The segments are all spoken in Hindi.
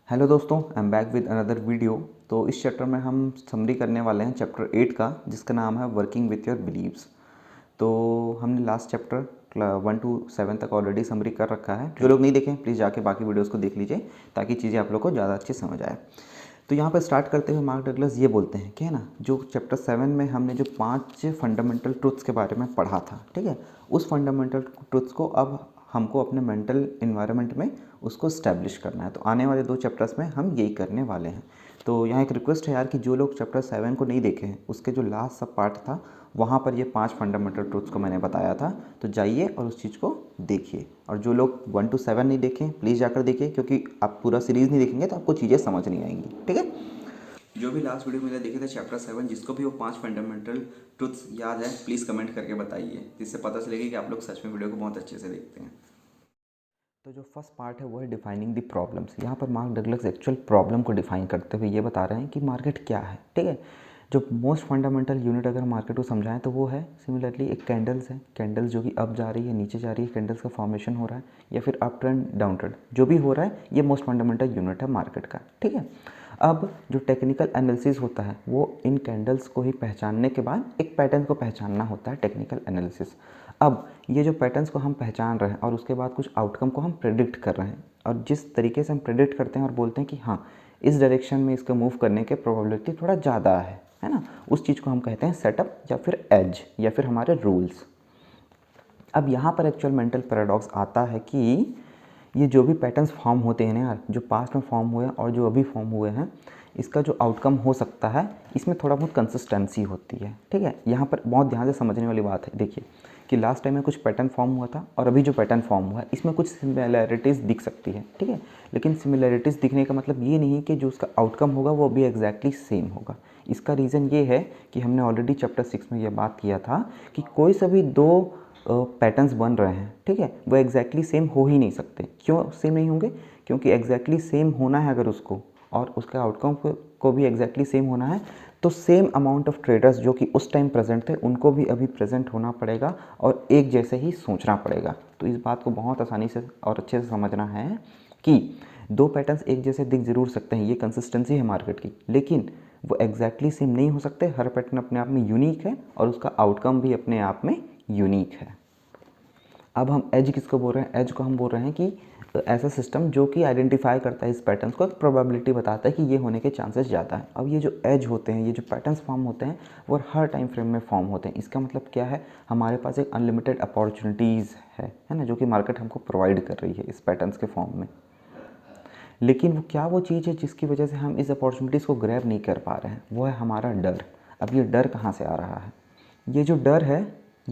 हेलो दोस्तों, I am back with another video. तो इस चैप्टर में हम समरी करने वाले हैं चैप्टर 8 का, जिसका नाम है वर्किंग विथ योर बिलीव्स। तो हमने लास्ट चैप्टर 1 to 7 तक ऑलरेडी समरी कर रखा है। जो लोग नहीं देखें प्लीज़ जाके बाकी वीडियोस को देख लीजिए ताकि चीज़ें आप लोग को ज़्यादा अच्छी समझ आए। तो यहाँ पर स्टार्ट करते हुए मार्क डगलस ये बोलते हैं कि है ना, जो चैप्टर 7 में हमने जो 5 फंडामेंटल ट्रुथ्स के बारे में पढ़ा था, ठीक है, उस फंडामेंटल ट्रुथ्स को अब हमको अपने मेंटल इन्वायरमेंट में उसको स्टैब्लिश करना है। तो आने वाले 2 चैप्टर्स में हम यही करने वाले हैं। तो यहाँ एक रिक्वेस्ट है यार कि जो लोग चैप्टर 7 को नहीं देखे हैं, उसके जो लास्ट सब पार्ट था वहाँ पर ये 5 फंडामेंटल ट्रुथ्स को मैंने बताया था, तो जाइए और उस चीज़ को देखिए। और जो लोग 1 to 7 नहीं देखें प्लीज़ जाकर देखिए, क्योंकि आप पूरा सीरीज़ नहीं देखेंगे तो आपको चीज़ें समझ नहीं आएंगी, ठीक है। जो भी लास्ट वीडियो मैंने देखे थे चैप्टर 7, जिसको भी वो 5 फंडामेंटल ट्रुथ्स याद है प्लीज़ कमेंट करके बताइए, जिससे पता चलेगा कि आप लोग सच में वीडियो को बहुत अच्छे से देखते हैं। तो जो फर्स्ट पार्ट है वो है डिफाइनिंग द प्रॉब्लम्स। यहाँ पर मार्क डगलस एक्चुअल प्रॉब्लम को डिफाइन करते हुए ये बता रहे हैं कि मार्केट क्या है, ठीक है। जो मोस्ट फंडामेंटल यूनिट अगर मार्केट को समझाएं तो वो है सिमिलरली एक कैंडल्स है। कैंडल्स जो कि अप जा रही है, नीचे जा रही है, कैंडल्स का फॉर्मेशन हो रहा है, या फिर अप ट्रेंड डाउन ट्रेंड जो भी हो रहा है, ये मोस्ट फंडामेंटल यूनिट है मार्केट का, ठीक है। अब जो टेक्निकल एनालिसिस होता है वो इन कैंडल्स को ही पहचानने के बाद एक पैटर्न को पहचानना होता है टेक्निकल एनालिसिस। अब ये जो पैटर्न्स को हम पहचान रहे हैं और उसके बाद कुछ आउटकम को हम प्रेडिक्ट कर रहे हैं, और जिस तरीके से हम प्रेडिक्ट करते हैं और बोलते हैं कि हाँ इस डायरेक्शन में इसका मूव करने के प्रोबेबिलिटी थोड़ा ज़्यादा है ना, उस चीज़ को हम कहते हैं सेटअप या फिर एज या फिर हमारे रूल्स। अब यहाँ पर एक्चुअल मेंटल पैराडॉक्स आता है कि ये जो भी पैटर्न्स फॉर्म होते हैं ना यार, जो पास्ट में फॉर्म हुए हैं और जो अभी फॉर्म हुए हैं, इसका जो आउटकम हो सकता है इसमें थोड़ा बहुत कंसिस्टेंसी होती है, ठीक है। यहाँ पर बहुत ध्यान से समझने वाली बात है, देखिए कि लास्ट टाइम में कुछ पैटर्न फॉर्म हुआ था और अभी जो पैटर्न फॉर्म हुआ है इसमें कुछ सिमिलैरिटीज़ दिख सकती है, ठीक है। लेकिन सिमिलैरिटीज़ दिखने का मतलब ये नहीं कि जो उसका आउटकम होगा वो भी एग्जैक्टली सेम होगा। इसका रीज़न ये है कि हमने ऑलरेडी चैप्टर 6 में ये बात किया था कि कोई सा भी 2 पैटर्न्स बन रहे हैं, ठीक है, वो एग्जैक्टली सेम हो ही नहीं सकते। क्यों सेम नहीं होंगे? क्योंकि एग्जैक्टली सेम होना है अगर उसको, और उसका आउटकम को भी एग्जैक्टली सेम होना है, तो सेम अमाउंट ऑफ ट्रेडर्स जो कि उस टाइम प्रेजेंट थे उनको भी अभी प्रेजेंट होना पड़ेगा और एक जैसे ही सोचना पड़ेगा। तो इस बात को बहुत आसानी से और अच्छे से समझना है कि 2 पैटर्न्स एक जैसे दिख जरूर सकते हैं, ये कंसिस्टेंसी है मार्केट की, लेकिन वो एग्जैक्टली सेम नहीं हो सकते। हर पैटर्न अपने आप में यूनिक है और उसका आउटकम भी अपने आप में यूनिक है। अब हम एज किसको बोल रहे हैं? एज को हम बोल रहे हैं कि ऐसा सिस्टम जो कि आइडेंटिफाई करता है इस पैटर्न्स को, एक प्रोबेबिलिटी बताता है कि ये होने के चांसेस ज़्यादा है। अब ये जो एज होते हैं, ये जो पैटर्न्स फॉर्म होते हैं वो हर टाइम फ्रेम में फॉर्म होते हैं। इसका मतलब क्या है? हमारे पास एक अनलिमिटेड अपॉर्चुनिटीज़ है ना, जो कि मार्केट हमको प्रोवाइड कर रही है इस पैटर्न्स के फॉर्म में। लेकिन वो क्या वो चीज़ है जिसकी वजह से हम इस अपॉर्चुनिटीज़ को ग्रैब नहीं कर पा रहे हैं? वो है हमारा डर। अब ये डर कहाँ से आ रहा है? ये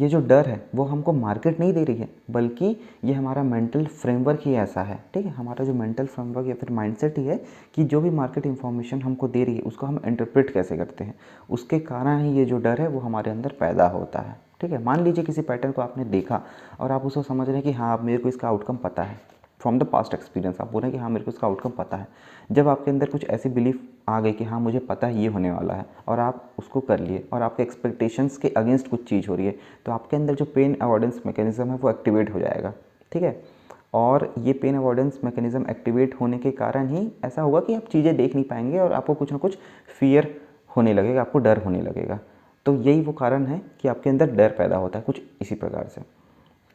जो डर है वो हमको मार्केट नहीं दे रही है, बल्कि ये हमारा मेंटल फ्रेमवर्क ही ऐसा है, ठीक है। हमारा जो मेंटल फ्रेमवर्क या फिर माइंडसेट ही है कि जो भी मार्केट इंफॉर्मेशन हमको दे रही है उसको हम इंटरप्रेट कैसे करते हैं, उसके कारण ही ये जो डर है वो हमारे अंदर पैदा होता है, ठीक है। मान लीजिए किसी पैटर्न को आपने देखा और आप उसको समझ रहे हैं कि हाँ अब मेरे को इसका आउटकम पता है, फ्रॉम द पास्ट एक्सपीरियंस आप बोल रहे हैं कि हाँ मेरे को इसका आउटकम पता है। जब आपके अंदर कुछ ऐसी बिलीफ आ गई कि हाँ मुझे पता है ये होने वाला है, और आप उसको कर लिए और आपके एक्सपेक्टेशंस के अगेंस्ट कुछ चीज़ हो रही है, तो आपके अंदर जो पेन अवॉइडेंस मैकेनिज्म है वो एक्टिवेट हो जाएगा, ठीक है। और ये पेन अवॉइडेंस मैकेनिज्म एक्टिवेट होने के कारण ही ऐसा होगा कि आप चीज़ें देख नहीं पाएंगे और आपको कुछ ना कुछ फियर होने लगेगा, आपको डर होने लगेगा। तो यही वो कारण है कि आपके अंदर डर पैदा होता है, कुछ इसी प्रकार से।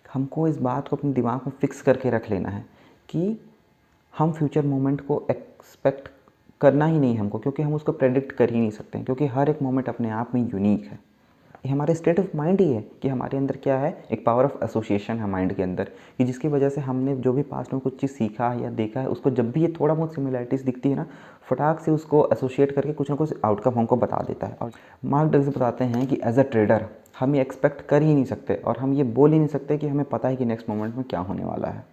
हमको इस बात को अपने दिमाग में फिक्स करके रख लेना है कि हम फ्यूचर मोमेंट को एक्सपेक्ट करना ही नहीं हमको, क्योंकि हम उसको प्रेडिक्ट कर ही नहीं सकते, क्योंकि हर एक मोमेंट अपने आप में यूनिक है। ये हमारे स्टेट ऑफ माइंड ही है कि हमारे अंदर क्या है, एक पावर ऑफ एसोसिएशन है माइंड के अंदर, कि जिसकी वजह से हमने जो भी पास्ट में कुछ चीज़ सीखा या देखा है, उसको जब भी ये थोड़ा बहुत सिमिलैरिटीज़ दिखती है ना, फटाक से उसको एसोसिएट करके कुछ ना कुछ आउटकम हमको बता देता है। और मार्क डगलस बताते हैं कि एज अ ट्रेडर हम ये एक्सपेक्ट कर ही नहीं सकते और हम ये बोल ही नहीं सकते कि हमें पता है कि नेक्स्ट मोमेंट में क्या होने वाला है।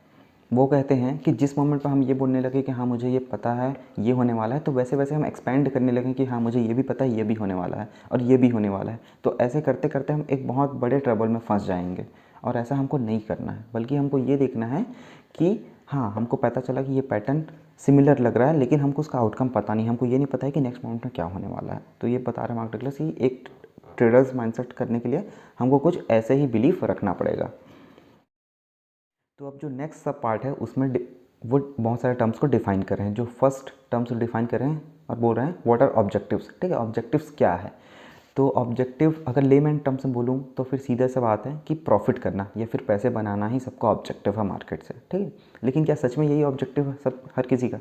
वो कहते हैं कि जिस मोमेंट पर हम ये बोलने लगे कि हाँ मुझे ये पता है ये होने वाला है, तो वैसे वैसे हम एक्सपेंड करने लगे कि हाँ मुझे ये भी पता है ये भी होने वाला है और ये भी होने वाला है। तो ऐसे करते करते हम एक बहुत बड़े ट्रबल में फंस जाएंगे, और ऐसा हमको नहीं करना है, बल्कि हमको ये देखना है कि हाँ हमको पता चला कि ये पैटर्न सिमिलर लग रहा है, लेकिन हमको उसका आउटकम पता नहीं, हमको ये नहीं पता है कि नेक्स्ट मोमेंट में क्या होने वाला है। तो ये बता रहे मार्क डगलस कि एक ट्रेडर्स माइंडसेट करने के लिए हमको कुछ ऐसे ही बिलीफ रखना पड़ेगा। तो अब जो नेक्स्ट सब पार्ट है उसमें वो बहुत सारे टर्म्स को डिफाइन कर रहे हैं। जो फर्स्ट टर्म्स को डिफाइन कर रहे हैं और बोल रहे हैं व्हाट आर ऑब्जेक्टिव्स। ठीक है, ऑब्जेक्टिव्स क्या है? तो ऑब्जेक्टिव अगर लेमैन टर्म्स में बोलूँ तो फिर सीधा सा बात है कि प्रॉफिट करना या फिर पैसे बनाना ही सबका ऑब्जेक्टिव है मार्केट से। ठीक है, लेकिन क्या सच में यही ऑब्जेक्टिव है सब हर किसी का?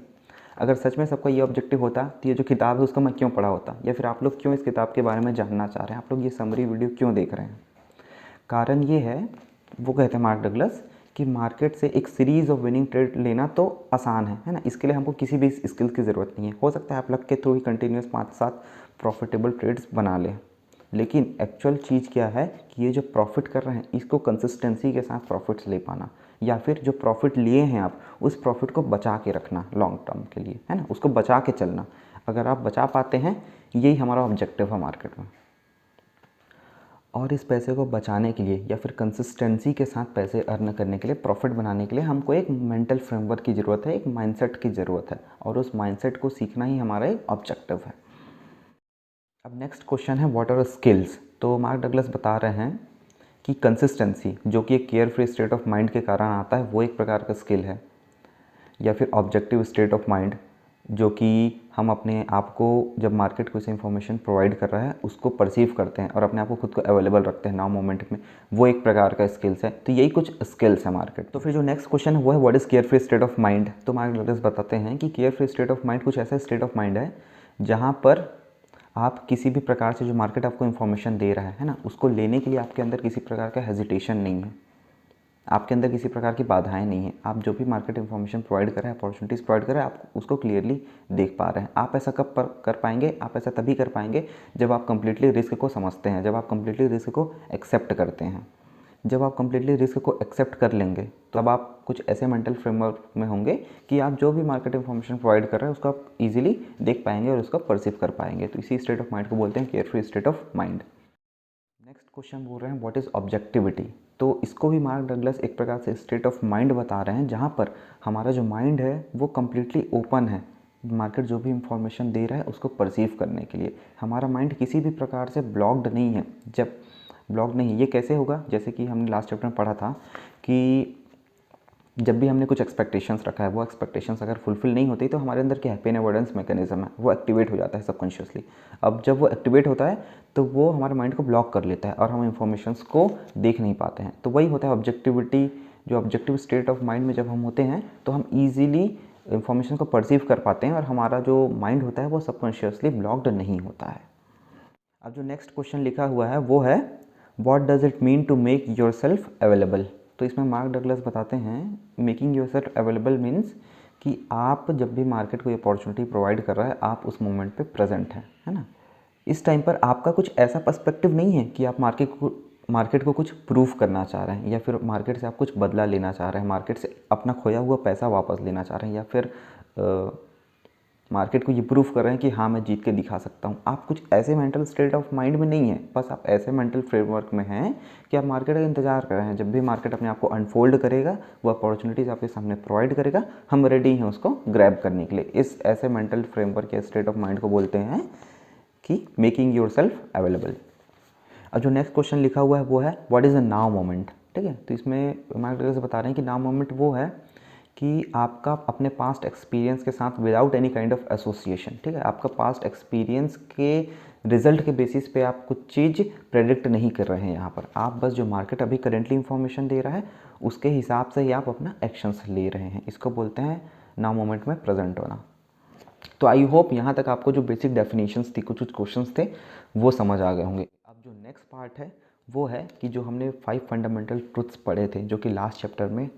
अगर सच में सबका ये ऑब्जेक्टिव होता तो ये जो किताब है उसको मैं क्यों पढ़ा होता, या फिर आप लोग क्यों इस किताब के बारे में जानना चाह रहे हैं, आप लोग ये समरी वीडियो क्यों देख रहे हैं? कारण ये है, वो कहते हैं मार्क डगलस, कि मार्केट से एक सीरीज़ ऑफ विनिंग ट्रेड लेना तो आसान है ना। इसके लिए हमको किसी भी स्किल की ज़रूरत नहीं है। हो सकता है आप लक के थ्रू ही कंटिन्यूस 5-7 प्रॉफिटेबल ट्रेड्स बना लें, लेकिन एक्चुअल चीज़ क्या है कि ये जो प्रॉफिट कर रहे हैं इसको कंसिस्टेंसी के साथ प्रॉफिट्स ले पाना, या फिर जो प्रॉफिट लिए हैं आप उस प्रॉफिट को बचा के रखना लॉन्ग टर्म के लिए, है ना, उसको बचा के चलना। अगर आप बचा पाते हैं, यही हमारा ऑब्जेक्टिव है मार्केट में। और इस पैसे को बचाने के लिए या फिर कंसिस्टेंसी के साथ पैसे अर्न करने के लिए, प्रॉफिट बनाने के लिए हमको एक मेंटल फ्रेमवर्क की ज़रूरत है, एक माइंडसेट की ज़रूरत है, और उस माइंडसेट को सीखना ही हमारा एक ऑब्जेक्टिव है। अब नेक्स्ट क्वेश्चन है व्हाट आर स्किल्स। तो मार्क डगलस बता रहे हैं कि कंसिस्टेंसी जो कि एक care free state of mind के कारण आता है, वो एक प्रकार का स्किल है, या फिर ऑब्जेक्टिव स्टेट ऑफ माइंड जो कि हम अपने आप को जब मार्केट को इसे इन्फॉर्मेशन प्रोवाइड कर रहा है उसको परसीव करते हैं और अपने आप को खुद को अवेलेबल रखते हैं नाउ मोमेंट में, वो एक प्रकार का स्किल्स है। तो यही कुछ स्किल्स है मार्केट। तो फिर जो नेक्स्ट क्वेश्चन है वो है what is care free state of mind. तो मार्क डगलस बताते हैं कि care free state of mind कुछ ऐसा स्टेट ऑफ माइंड है जहाँ पर आप किसी भी प्रकार से जो मार्केट आपको इन्फॉर्मेशन दे रहा है ना, उसको लेने के लिए आपके अंदर किसी प्रकार का हेजिटेशन नहीं है, आपके अंदर किसी प्रकार की बाधाएं नहीं हैं। आप जो भी मार्केट इन्फॉर्मेशन प्रोवाइड कर रहे हैं, अपॉर्चुनिटीज़ प्रोवाइड कर रहे हैं, आप उसको क्लियरली देख पा रहे हैं। आप ऐसा कब कर पाएंगे? आप ऐसा तभी कर पाएंगे जब आप कंप्लीटली रिस्क को समझते हैं, जब आप कंप्लीटली रिस्क को एक्सेप्ट करते हैं। जब आप कंप्लीटली रिस्क को एक्सेप्ट कर लेंगे तो अब आप कुछ ऐसे मेंटल फ्रेमवर्क में होंगे कि आप जो भी मार्केट इन्फॉर्मेशन प्रोवाइड कर रहे हैं उसको आप इजीली देख पाएंगे और उसको परसीव कर पाएंगे। तो इसी स्टेट ऑफ माइंड को बोलते हैं care free state of mind. Next question बोल रहे हैं व्हाट इज़ ऑब्जेक्टिविटी। तो इसको भी मार्क डगलस एक प्रकार से स्टेट ऑफ माइंड बता रहे हैं जहाँ पर हमारा जो माइंड है वो कम्प्लीटली ओपन है, मार्केट जो भी इंफॉर्मेशन दे रहा है उसको परसीव करने के लिए। हमारा माइंड किसी भी प्रकार से ब्लॉक्ड नहीं है। जब ब्लॉक नहीं, ये कैसे होगा? जैसे कि हमने लास्ट चैप्टर में पढ़ा था कि जब भी हमने कुछ एक्सपेक्टेशंस रखा है, वो एक्सपेक्टेशंस अगर फुलफिल नहीं होती तो हमारे अंदर क्या है, पेन अवॉइडेंस मैकेनिज्म है, वो एक्टिवेट हो जाता है सबकॉन्शियसली। अब जब वो एक्टिवेट होता है तो वो हमारे माइंड को ब्लॉक कर लेता है और हम इंफॉर्मेशंस को देख नहीं पाते हैं। तो वही होता है ऑब्जेक्टिविटी। जो ऑब्जेक्टिव स्टेट ऑफ माइंड में जब हम होते हैं तो हम ईजिली इंफॉर्मेशन को परसीव कर पाते हैं और हमारा जो माइंड होता है वो सबकॉन्शियसली ब्लॉक्ड नहीं होता है। अब जो नेक्स्ट क्वेश्चन लिखा हुआ है वो है what does it mean to make yourself available. तो इसमें मार्क डगलस बताते हैं making yourself available means कि आप जब भी मार्केट को अपॉर्चुनिटी प्रोवाइड कर रहा है आप उस मोमेंट पे प्रेजेंट हैं, है ना। इस टाइम पर आपका कुछ ऐसा पर्सपेक्टिव नहीं है कि आप मार्केट को कुछ प्रूफ करना चाह रहे हैं, या फिर मार्केट से आप कुछ बदला लेना चाह रहे हैं, मार्केट से अपना खोया हुआ पैसा वापस लेना चाह रहे हैं, या फिर मार्केट को ये प्रूफ कर रहे हैं कि हाँ मैं जीत के दिखा सकता हूँ। आप कुछ ऐसे मेंटल स्टेट ऑफ माइंड में नहीं है, बस आप ऐसे मेंटल फ्रेमवर्क में हैं कि आप मार्केट का इंतजार कर रहे हैं। जब भी मार्केट अपने आप को अनफोल्ड करेगा, वो अपॉर्चुनिटीज़ आपके सामने प्रोवाइड करेगा, हम रेडी हैं उसको ग्रैब करने के लिए। इस ऐसे मेंटल फ्रेमवर्क या स्टेट ऑफ माइंड को बोलते हैं कि मेकिंग योर सेल्फ अवेलेबल। अब जो नेक्स्ट क्वेश्चन लिखा हुआ है वो है what is a now moment. ठीक है, तो इसमें मार्क डगलस बता रहे हैं कि नाउ मोमेंट वो है कि आपका अपने पास्ट एक्सपीरियंस के साथ without any kind of association, ठीक है, आपका पास्ट एक्सपीरियंस के रिजल्ट के बेसिस पे आप कुछ चीज़ प्रेडिक्ट नहीं कर रहे हैं। यहाँ पर आप बस जो मार्केट अभी करेंटली इंफॉर्मेशन दे रहा है उसके हिसाब से ही आप अपना एक्शंस ले रहे हैं। इसको बोलते हैं नाउ मोमेंट में प्रेजेंट होना। तो आई होप यहाँ तक आपको जो बेसिक डेफिनेशंस थी, कुछ क्वेश्चंस थे, वो समझ आ गए होंगे। अब जो नेक्स्ट पार्ट है वो है कि जो हमने 5 फंडामेंटल ट्रुथ्स पढ़े थे जो कि लास्ट चैप्टर में,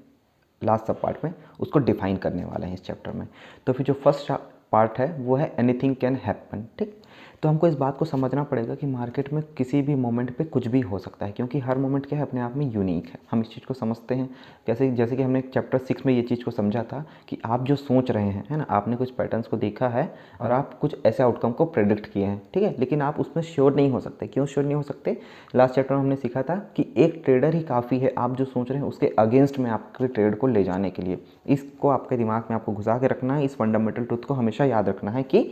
लास्ट सब पार्ट में, उसको डिफाइन करने वाले हैं इस चैप्टर में। तो फिर जो फर्स्ट पार्ट है वो है एनीथिंग कैन हैपन। ठीक, तो हमको इस बात को समझना पड़ेगा कि मार्केट में किसी भी मोमेंट पे कुछ भी हो सकता है, क्योंकि हर मोमेंट क्या है, अपने आप में यूनिक है। हम इस चीज़ को समझते हैं जैसे कि हमने चैप्टर 6 में ये चीज़ को समझा था कि आप जो सोच रहे हैं, है ना, आपने कुछ पैटर्न्स को देखा है और आप कुछ ऐसे आउटकम को प्रेडिक्ट किए हैं, ठीक है, लेकिन आप उसमें श्योर नहीं हो सकते। क्यों श्योर नहीं हो सकते? लास्ट चैप्टर में हमने सीखा था कि एक ट्रेडर ही काफ़ी है आप जो सोच रहे हैं उसके अगेंस्ट में आपके ट्रेड को ले जाने के लिए। इसको आपके दिमाग में आपको घुसा के रखना है, इस फंडामेंटल ट्रुथ को हमेशा याद रखना है कि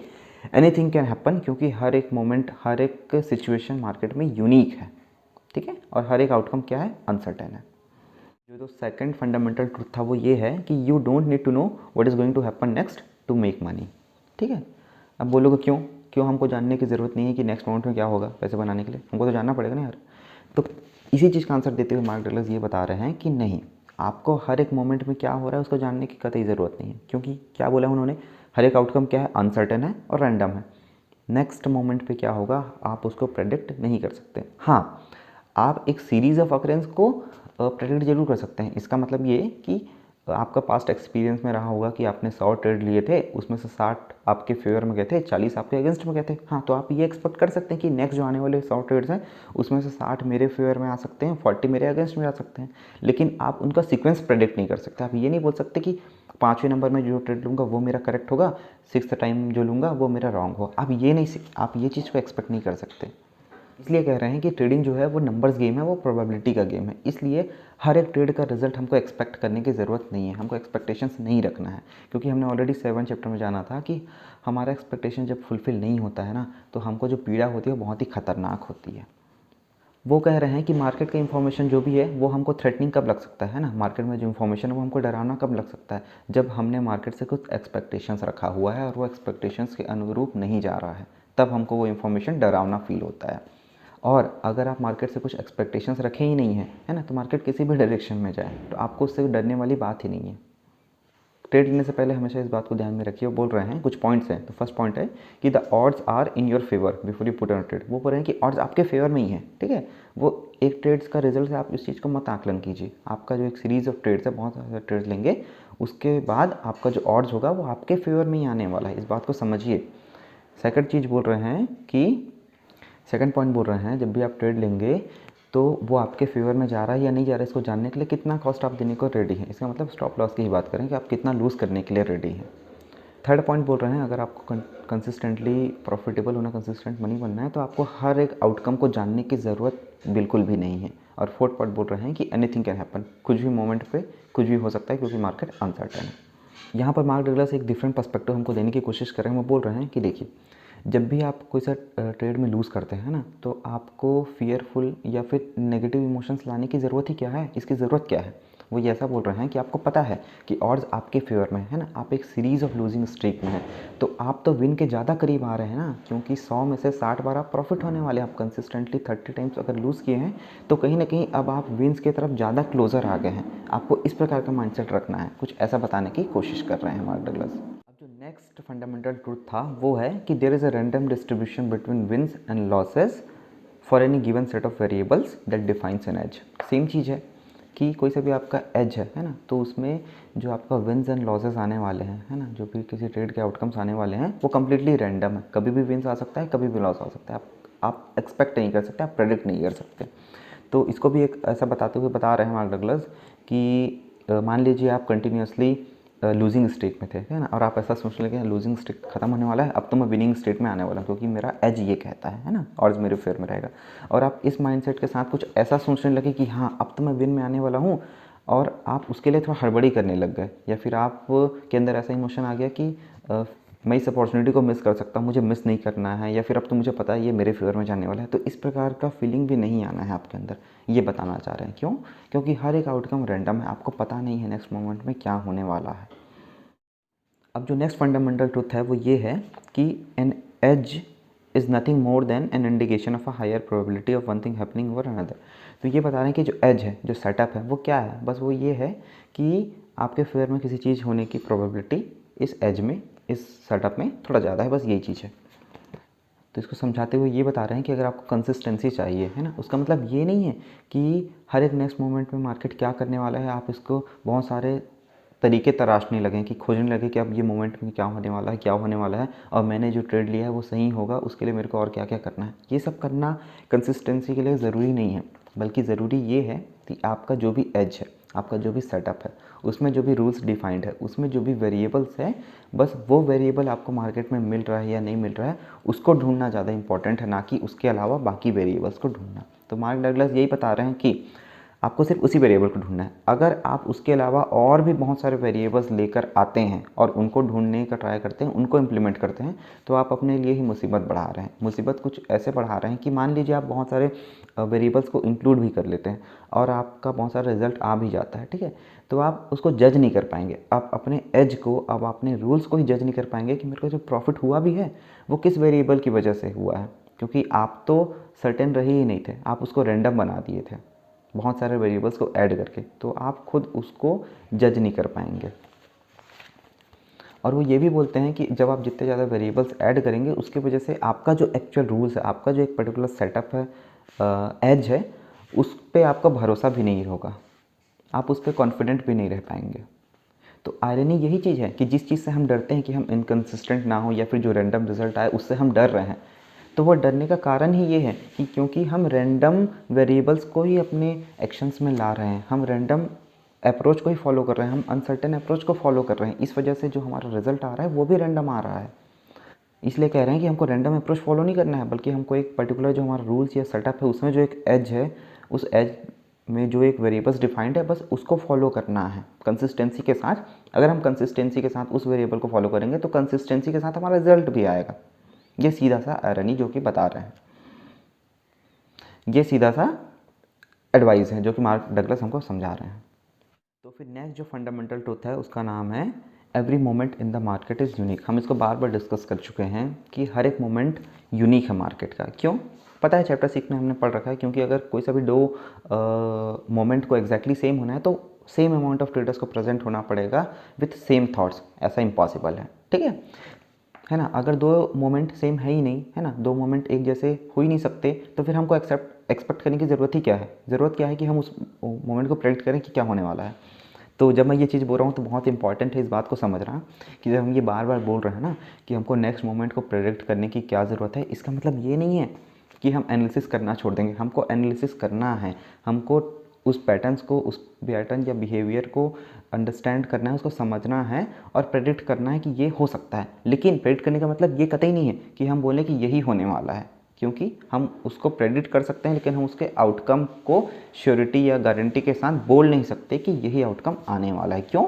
एनीथिंग कैन हैपन, क्योंकि हर एक मोमेंट, हर एक सिचुएशन मार्केट में यूनिक है, ठीक है, और हर एक आउटकम क्या है, अनसर्टेन है। जो तो सेकंड फंडामेंटल ट्रूथ था वो ये है कि you don't need to know what is going to happen next to make money. ठीक है, अब बोलोगे क्यों क्यों हमको जानने की ज़रूरत नहीं है कि नेक्स्ट मोमेंट में क्या होगा पैसे बनाने के लिए, हमको तो जानना पड़ेगा ना यार। तो इसी चीज़ का आंसर देते हुए मार्क डगलस ये बता रहे हैं कि नहीं, आपको हर एक मोमेंट में क्या हो रहा है उसको जानने की कतई ज़रूरत नहीं है, क्योंकि क्या बोला उन्होंने, हर एक आउटकम क्या है, अनसर्टेन है और रैंडम है। नेक्स्ट मोमेंट पे क्या होगा आप उसको प्रेडिक्ट नहीं कर सकते। हाँ, आप एक सीरीज़ ऑफ अकरेंस को प्रेडिक्ट जरूर कर सकते हैं। इसका मतलब ये कि आपका पास्ट एक्सपीरियंस में रहा होगा कि आपने 100 ट्रेड लिए थे, उसमें से 60 आपके फेवर में गए थे, 40 आपके अगेंस्ट में गए थे। हाँ, तो आप ये एक्सपेक्ट कर सकते हैं कि नेक्स्ट जो आने वाले 100 ट्रेड्स हैं उसमें से 60 मेरे फेवर में आ सकते हैं, 40 मेरे अगेंस्ट में आ सकते हैं। लेकिन आप उनका सीक्वेंस प्रेडिक्ट नहीं कर सकते। आप ये नहीं बोल सकते कि 5वें नंबर में जो ट्रेड लूँगा वो मेरा करेक्ट होगा, 6th टाइम जो लूँगा वो मेरा रॉन्ग हो। आप ये चीज़ को एक्सपेक्ट नहीं कर सकते। इसलिए कह रहे हैं कि ट्रेडिंग जो है वो नंबर्स गेम है, वो प्रोबेबिलिटी का गेम है। इसलिए हर एक ट्रेड का रिजल्ट हमको एक्सपेक्ट करने की ज़रूरत नहीं है, हमको एक्सपेक्टेशंस नहीं रखना है, क्योंकि हमने ऑलरेडी 7 चैप्टर में जाना था कि हमारा एक्सपेक्टेशन जब फुलफ़िल नहीं होता है ना, तो हमको जो पीड़ा होती है वो बहुत ही ख़तरनाक होती है। वो कह रहे हैं कि मार्केट का इन्फॉर्मेशन जो भी है वो हमको थ्रेटनिंग कब लग सकता है ना, मार्केट में जो इन्फॉर्मेशन है वो हमको डरावना कब लग सकता है, जब हमने मार्केट से कुछ एक्सपेक्टेशंस रखा हुआ है और वो एक्सपेक्टेशंस के अनुरूप नहीं जा रहा है, तब हमको वो इन्फॉर्मेशन डरावना फील होता है। और अगर आप मार्केट से कुछ एक्सपेक्टेशंस रखे ही नहीं हैं, है ना, तो मार्केट किसी भी डायरेक्शन में जाए तो आपको उससे डरने वाली बात ही नहीं है। ट्रेड लेने से पहले हमेशा इस बात को ध्यान में रखिए। वो बोल रहे हैं कुछ पॉइंट्स हैं। तो फर्स्ट पॉइंट है कि the odds are in your favour before you put on trade. वो बोल रहे हैं कि ऑड्स आपके फेवर में ही है। ठीक है, वो एक ट्रेड्स का रिजल्ट है, आप इस चीज़ को मत आकलन कीजिए। आपका जो एक सीरीज़ ऑफ ट्रेड्स है, बहुत सारे ट्रेड्स लेंगे, उसके बाद आपका जो ऑड्स होगा वो आपके फेवर में ही आने वाला है, इस बात को समझिए। सेकंड चीज़ बोल रहे हैं कि सेकंड पॉइंट बोल रहे हैं जब भी आप ट्रेड लेंगे तो वो आपके फेवर में जा रहा है या नहीं जा रहा है, इसको जानने के लिए कितना कॉस्ट आप देने को रेडी हैं। इसका मतलब स्टॉप लॉस की ही बात करें कि आप कितना लूज़ करने के लिए रेडी हैं। थर्ड पॉइंट बोल रहे हैं अगर आपको कंसिस्टेंटली प्रॉफिटेबल होना, कंसिस्टेंट मनी बनना है, तो आपको हर एक आउटकम को जानने की ज़रूरत बिल्कुल भी नहीं है। और फोर्थ पॉइंट बोल रहे हैं कि एनीथिंग कैन हैपन, कुछ भी मोमेंट पे कुछ भी हो सकता है, क्योंकि मार्केट अनसर्टेन है। यहाँ पर मार्क डगलस एक डिफरेंट पर्सपेक्टिव हमको देने की कोशिश कर रहे हैं। वो बोल रहे हैं कि देखिए, जब भी आप कोई सा ट्रेड में लूज़ करते हैं ना, तो आपको फियरफुल या फिर नेगेटिव इमोशंस लाने की ज़रूरत ही क्या है, इसकी ज़रूरत क्या है। वो ये ऐसा बोल रहे हैं कि आपको पता है कि ऑड्स आपके फेवर में है ना, आप एक सीरीज़ ऑफ लूजिंग स्ट्रीक में हैं, तो आप तो विन के ज़्यादा करीब आ रहे हैं ना, क्योंकि 100 में से 60 बार आप प्रॉफिट होने वाले हैं। आप कंसिस्टेंटली 30 टाइम्स अगर लूज़ किए हैं तो कहीं ना कहीं अब आप विन्स की तरफ ज़्यादा क्लोज़र आ गए हैं। आपको इस प्रकार का माइंडसेट रखना है, कुछ ऐसा बताने की कोशिश कर रहे हैं मार्क डगलस। जो नेक्स्ट फंडामेंटल ट्रूथ था वो है कि there is a random distribution between wins and losses for any given set of variables that defines an edge. Same चीज़ है कि कोई सा भी आपका एज है ना, तो उसमें जो आपका विन्स एंड लॉसेस आने वाले हैं, है ना, जो भी किसी ट्रेड के आउटकम्स आने वाले हैं वो कम्प्लीटली रैंडम है। कभी भी विन्स आ सकता है, कभी भी लॉस आ सकता है। आप एक्सपेक्ट नहीं कर सकते, आप प्रेडिक्ट नहीं कर सकते। तो इसको भी एक ऐसा बताते हुए बता रहे हैं मार्क डगलस कि मान लीजिए आप कंटिन्यूसली लूजिंग स्टेट में थे, है ना, और आप ऐसा सोच लेंगे लूजिंग स्टेट खत्म होने वाला है, अब तो मैं विनिंग स्टेट में आने वाला हूँ, क्योंकि मेरा एज ये कहता है ना, और मेरे फेवर में रहेगा। और आप इस माइंडसेट के साथ कुछ ऐसा सोचने लगे कि हाँ अब तो मैं विन में आने वाला हूँ, और आप उसके लिए थोड़ा हड़बड़ी करने लग गए, या फिर आप के अंदर ऐसा इमोशन आ गया कि मैं इस अपॉर्चुनिटी को मिस कर सकता हूँ, मुझे मिस नहीं करना है, या फिर अब तो मुझे पता है ये मेरे फेवर में जाने वाला है। तो इस प्रकार का फीलिंग भी नहीं आना है आपके अंदर, ये बताना चाह रहे हैं। क्यों? क्योंकि हर एक आउटकम रैंडम है, आपको पता नहीं है नेक्स्ट मोमेंट में क्या होने वाला है। अब जो नेक्स्ट फंडामेंटल ट्रूथ है वो ये है कि an edge is nothing more than an indication of a higher probability of one thing happening over another. तो ये बता रहे हैं कि जो एज है, जो सेटअप है, वो क्या है, बस वो ये है कि आपके फेवर में किसी चीज़ होने की प्रोबेबिलिटी इस एज में, इस सेटअप में थोड़ा ज़्यादा है, बस यही चीज़ है। तो इसको समझाते हुए ये बता रहे हैं कि अगर आपको कंसिस्टेंसी चाहिए, है ना, उसका मतलब ये नहीं है कि हर एक नेक्स्ट मोमेंट में मार्केट क्या करने वाला है आप इसको बहुत सारे तरीके तराशने लगें, कि खोजने लगे कि अब ये मोमेंट में क्या होने वाला है, क्या होने वाला है, और मैंने जो ट्रेड लिया है वो सही होगा, उसके लिए मेरे को और क्या क्या करना है। ये सब करना कंसिस्टेंसी के लिए ज़रूरी नहीं है, बल्कि ज़रूरी ये है कि आपका जो भी एज है, आपका जो भी सेटअप है, उसमें जो भी रूल्स डिफाइंड है, उसमें जो भी वेरिएबल्स है, बस वो वेरिएबल आपको मार्केट में मिल रहा है या नहीं मिल रहा है, उसको ढूंढना ज़्यादा इंपॉर्टेंट है, ना कि उसके अलावा बाकी वेरिएबल्स को ढूंढना। तो मार्क डगलस यही बता रहे हैं कि आपको सिर्फ उसी वेरिएबल को ढूंढना है। अगर आप उसके अलावा और भी बहुत सारे वेरिएबल्स लेकर आते हैं और उनको ढूंढने का ट्राई करते हैं, उनको इम्प्लीमेंट करते हैं, तो आप अपने लिए ही मुसीबत बढ़ा रहे हैं। मुसीबत कुछ ऐसे बढ़ा रहे हैं कि मान लीजिए आप बहुत सारे वेरिएबल्स को इंक्लूड भी कर लेते हैं और आपका बहुत सारा रिजल्ट आ भी जाता है, ठीक है, तो आप उसको जज नहीं कर पाएंगे। आप अपने एज को, आप अपने रूल्स को ही जज नहीं कर पाएंगे कि मेरे को जो प्रॉफिट हुआ भी है वो किस वेरिएबल की वजह से हुआ है, क्योंकि आप तो सर्टेन रहे ही नहीं थे, आप उसको रैंडम बना दिए थे बहुत सारे वेरिएबल्स को ऐड करके, तो आप खुद उसको जज नहीं कर पाएंगे। और वो ये भी बोलते हैं कि जब आप जितने ज़्यादा वेरिएबल्स ऐड करेंगे उसकी वजह से आपका जो एक्चुअल रूल्स है, आपका जो एक पर्टिकुलर सेटअप है, एज है, उस पर आपका भरोसा भी नहीं होगा, आप उस पर कॉन्फिडेंट भी नहीं रह पाएंगे। तो आयरनी यही चीज़ है कि जिस चीज़ से हम डरते हैं कि हम इनकन्सिस्टेंट ना हो या फिर जो रैंडम रिजल्ट आए उससे हम डर रहे हैं, तो वो डरने का कारण ही ये है कि क्योंकि हम रैंडम वेरिएबल्स को ही अपने एक्शंस में ला रहे हैं, हम रैंडम अप्रोच को ही फॉलो कर रहे हैं, हम अनसर्टेन अप्रोच को फॉलो कर रहे हैं, इस वजह से जो हमारा रिजल्ट आ रहा है वो भी रैंडम आ रहा है। इसलिए कह रहे हैं कि हमको रैंडम अप्रोच फॉलो नहीं करना है, बल्कि हमको एक पर्टिकुलर जो हमारा रूल्स या सेटअप है उसमें जो एक एज है, उस एज में जो एक वेरिएबल्स डिफाइंड है, बस उसको फॉलो करना है कंसिस्टेंसी के साथ। अगर हम कंसिस्टेंसी के साथ उस वेरिएबल को फॉलो करेंगे तो कंसिस्टेंसी के साथ हमारा रिजल्ट भी आएगा। ये सीधा सा आयरनी जो कि बता रहे हैं, ये सीधा सा एडवाइस है जो कि मार्क डगलस हमको समझा रहे हैं। तो फिर नेक्स्ट जो फंडामेंटल ट्रूथ है उसका नाम है every moment in the market is unique. हम इसको बार बार डिस्कस कर चुके हैं कि हर एक मोमेंट यूनिक है मार्केट का। क्यों? पता है, चैप्टर 6 में हमने पढ़ रखा है, क्योंकि अगर कोई सा भी दो मोमेंट को एग्जैक्टली सेम होना है तो सेम अमाउंट ऑफ ट्रेडर्स को प्रेजेंट होना पड़ेगा विथ सेम थॉट्स, ऐसा इम्पॉसिबल है, ठीक है ना। अगर दो मोमेंट सेम है ही नहीं, है ना, दो मोमेंट एक जैसे हो ही नहीं सकते, तो फिर हमको एक्सपेक्ट करने की ज़रूरत ही क्या है? ज़रूरत क्या है कि हम उस मोमेंट को प्रेडिक्ट करें कि क्या होने वाला है। तो जब मैं ये चीज़ बोल रहा हूँ तो बहुत इंपॉर्टेंट है इस बात को समझना कि जब हम ये बार बार बोल रहे हैं ना कि हमको नेक्स्ट मोमेंट को प्रेडिक्ट करने की क्या ज़रूरत है, इसका मतलब ये नहीं है कि हम एनालिसिस करना छोड़ देंगे। हमको एनालिसिस करना है, हमको उस पैटर्न्स को, उस पैटर्न या बिहेवियर को अंडरस्टैंड करना है, उसको समझना है और प्रेडिक्ट करना है कि ये हो सकता है। लेकिन प्रेडिक्ट करने का मतलब ये कतई नहीं है कि हम बोलें कि यही होने वाला है, क्योंकि हम उसको प्रेडिक्ट कर सकते हैं लेकिन हम उसके आउटकम को श्योरिटी या गारंटी के साथ बोल नहीं सकते कि यही आउटकम आने वाला है। क्यों?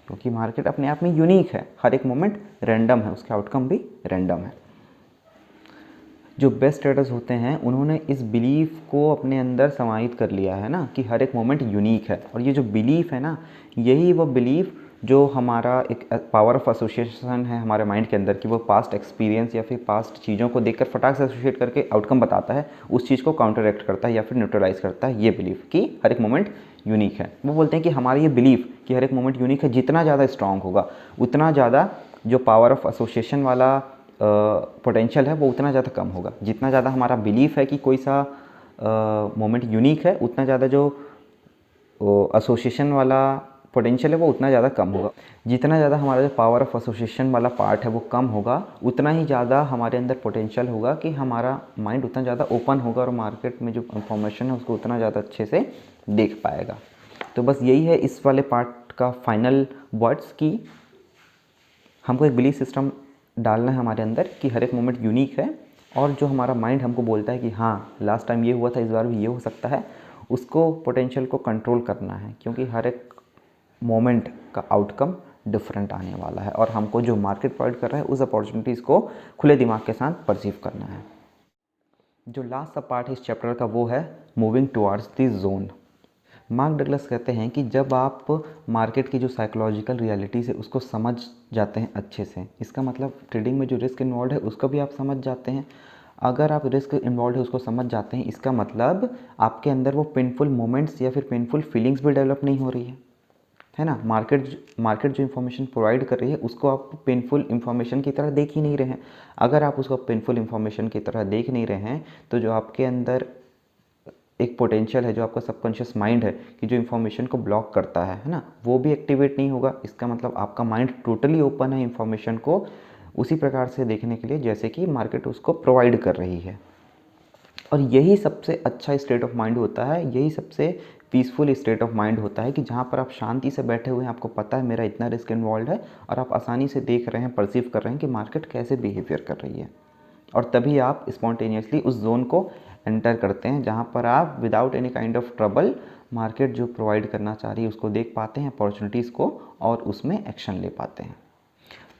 क्योंकि मार्केट अपने आप में यूनिक है, हर एक मोमेंट रैंडम है, उसके आउटकम भी रैंडम है। जो बेस्ट ट्रेडर्स होते हैं उन्होंने इस बिलीफ को अपने अंदर समाहित कर लिया है ना कि हर एक मोमेंट यूनिक है। और ये जो बिलीफ है ना, यही वो बिलीफ जो हमारा एक पावर ऑफ एसोसिएशन है हमारे माइंड के अंदर कि वो पास्ट एक्सपीरियंस या फिर पास्ट चीज़ों को देखकर फटाक से एसोसिएट करके आउटकम बताता है, उस चीज़ को काउंटरएक्ट करता है या फिर न्यूट्रलाइज करता है। ये बिलीफ कि हर एक मोमेंट यूनिक है। वो बोलते हैं कि हमारा ये बिलीफ कि हर एक मोमेंट यूनिक है जितना ज़्यादा स्ट्रांग होगा, उतना ज़्यादा जो पावर ऑफ एसोसिएशन वाला पोटेंशियल है वो उतना ज़्यादा कम होगा। जितना ज़्यादा हमारा बिलीफ है कि कोई सा मोमेंट यूनिक है, उतना ज़्यादा जो एसोसिएशन वाला पोटेंशियल है वो उतना ज़्यादा कम होगा। जितना ज़्यादा हमारा जो पावर ऑफ एसोसिएशन वाला पार्ट है वो कम होगा, उतना ही ज़्यादा हमारे अंदर पोटेंशियल होगा कि हमारा माइंड उतना ज़्यादा ओपन होगा और मार्केट में जो इंफॉर्मेशन है उसको उतना ज़्यादा अच्छे से देख पाएगा। तो बस यही है इस वाले पार्ट का फाइनल वर्ड्स कि हमको एक बिलीफ सिस्टम डालना है हमारे अंदर कि हर एक मोमेंट यूनिक है, और जो हमारा माइंड हमको बोलता है कि हाँ लास्ट टाइम ये हुआ था, इस बार भी ये हो सकता है, उसको पोटेंशियल को कंट्रोल करना है, क्योंकि हर एक मोमेंट का आउटकम डिफरेंट आने वाला है और हमको जो मार्केट प्रोवाइड कर रहा है उस अपॉर्चुनिटीज़ को खुले दिमाग के साथ परसीव करना है। जो लास्ट पार्ट है इस चैप्टर का वो है moving towards the zone. Mark Douglas कहते हैं कि जब आप मार्केट की जो साइकोलॉजिकल रियलिटीज़ है उसको समझ जाते हैं अच्छे से, इसका मतलब ट्रेडिंग में जो रिस्क इन्वॉल्व है उसको भी आप समझ जाते हैं। अगर आप रिस्क इन्वॉल्व है उसको समझ जाते हैं, इसका मतलब आपके अंदर वो पेनफुल मोमेंट्स या फिर पेनफुल फीलिंग्स भी डेवलप नहीं हो रही है ना। मार्केट जो इन्फॉर्मेशन प्रोवाइड कर रही है उसको आप पेनफुल इन्फॉर्मेशन की तरह देख ही नहीं रहे हैं। अगर आप उसको पेनफुल इन्फॉर्मेशन की तरह देख नहीं रहे हैं तो जो आपके अंदर एक पोटेंशियल है, जो आपका सबकॉन्शियस माइंड है कि जो इन्फॉर्मेशन को ब्लॉक करता है ना, वो भी एक्टिवेट नहीं होगा। इसका मतलब आपका माइंड टोटली ओपन है इन्फॉर्मेशन को उसी प्रकार से देखने के लिए जैसे कि मार्केट उसको प्रोवाइड कर रही है। और यही सबसे अच्छा स्टेट ऑफ माइंड होता है, यही सबसे पीसफुल स्टेट ऑफ माइंड होता है कि जहाँ पर आप शांति से बैठे हुए हैं, आपको पता है मेरा इतना रिस्क इन्वॉल्व है और आप आसानी से देख रहे हैं, परसीव कर रहे हैं कि मार्केट कैसे बिहेवियर कर रही है। और तभी आप स्पॉन्टेनियसली उस जोन को एंटर करते हैं जहाँ पर आप without any kind of trouble market जो प्रोवाइड करना चाह रही है उसको देख पाते हैं, अपॉर्चुनिटीज़ को, और उसमें एक्शन ले पाते हैं।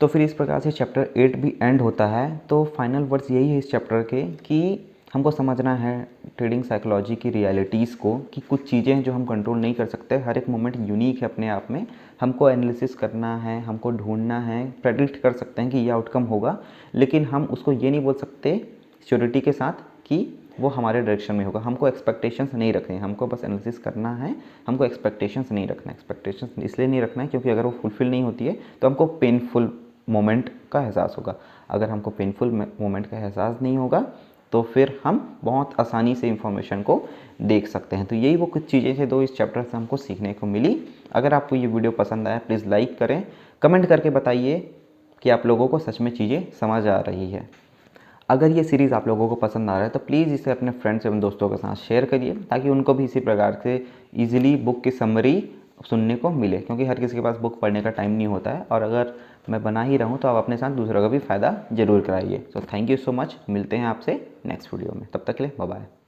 तो फिर इस प्रकार से चैप्टर 8 भी एंड होता है। तो फाइनल वर्ड्स यही है इस चैप्टर के कि हमको समझना है ट्रेडिंग साइकोलॉजी की रियलिटीज़ को, कि कुछ चीज़ें जो हम कंट्रोल नहीं कर सकते, हर एक मोमेंट यूनिक है अपने आप में, हमको एनालिसिस करना है, हमको ढूंढना है। प्रेडिक्ट कर सकते हैं कि ये आउटकम होगा, लेकिन हम उसको ये नहीं बोल सकते श्योरिटी के साथ कि वो हमारे डायरेक्शन में होगा। हमको एक्सपेक्टेशंस नहीं रखने हैं, हमको बस एनालिसिस करना है, हमको एक्सपेक्टेशंस नहीं रखना है। एक्सपेक्टेशंस इसलिए नहीं रखना है क्योंकि अगर वो फुलफ़िल नहीं होती है तो हमको पेनफुल मोमेंट का एहसास होगा। अगर हमको पेनफुल मोमेंट का एहसास नहीं होगा तो फिर हम बहुत आसानी से इंफॉर्मेशन को देख सकते हैं। तो यही वो कुछ चीज़ें थे, 2 इस चैप्टर से हमको सीखने को मिली। अगर आपको ये वीडियो पसंद आया प्लीज़ लाइक करें, कमेंट करके बताइए कि आप लोगों को सच में चीज़ें समझ आ रही है। अगर ये सीरीज़ आप लोगों को पसंद आ रहा है तो प्लीज़ इसे अपने फ्रेंड्स एवं दोस्तों के साथ शेयर करिए, ताकि उनको भी इसी प्रकार से ईजिली बुक की समरी सुनने को मिले, क्योंकि हर किसी के पास बुक पढ़ने का टाइम नहीं होता है। और अगर मैं बना ही रहूँ तो आप अपने साथ दूसरों का भी फ़ायदा ज़रूर कराइए। So thank you so much, मिलते हैं आपसे नेक्स्ट वीडियो में, तब तक के लिए बाय बाय।